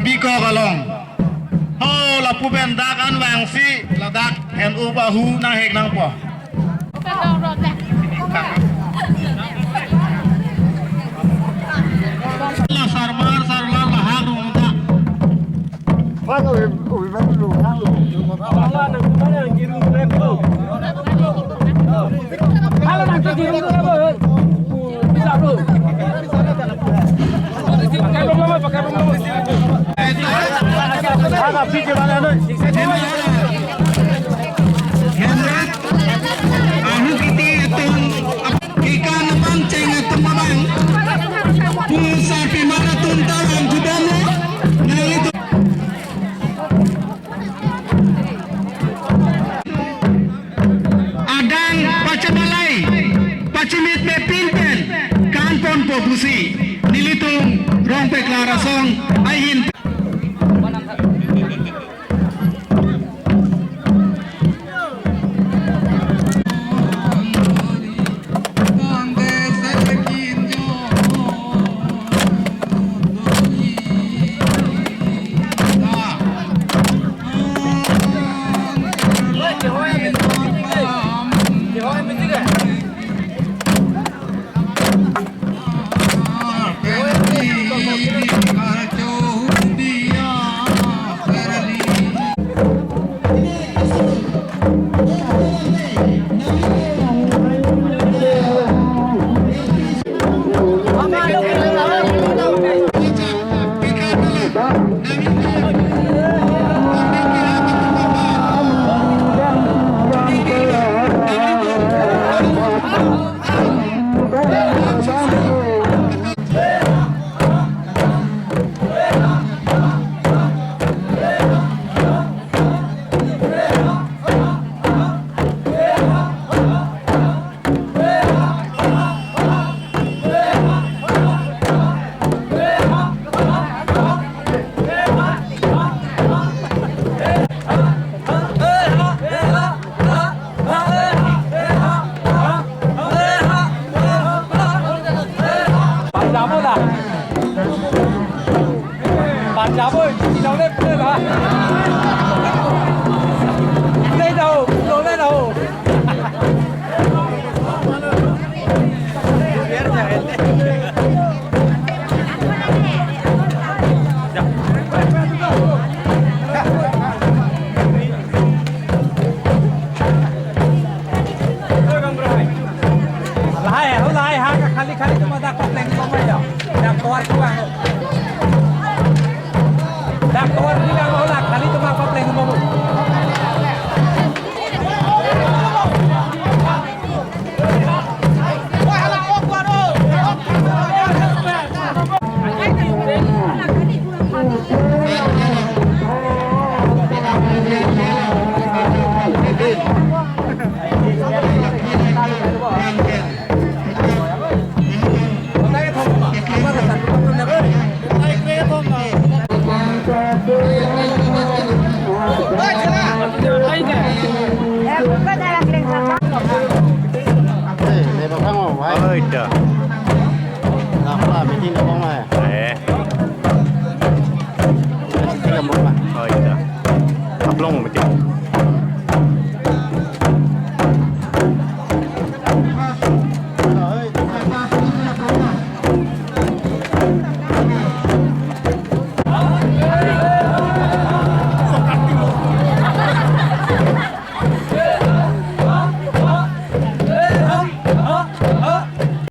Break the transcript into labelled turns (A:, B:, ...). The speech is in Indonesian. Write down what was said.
A: biko galong ho la pu ben dak an wang si la dak en u ba hu na hek nang po la sarmar sarlar la ha ru da
B: Phát ủi vẫn đủ hang đủ.
C: Halo nak pergi dulu apa? Bisa dulu. Pakai belum pakai belum.
B: Agak pergi mana ni?
A: ahu kiti tung ikan naman ceng temabang pusa pimara tuntaran judano na itu adang pacabalai pacimit me pilpen kanpon popusi nilitung rong peklarasong ahin
C: Bạn giáo ơi, chị đâu lên lên hả? Lên đầu, đổ lên đầu. Lai ha, kali-kali cuma dah komplain sama ya. Dah keluar kurang. Dah keluar bilang olah kali cuma komplain sama.
B: Ơi trời. Làm là bị tin đâu không này?
D: Để.
B: Tin là một mà.
D: Ơi trời. Hấp lông một chút.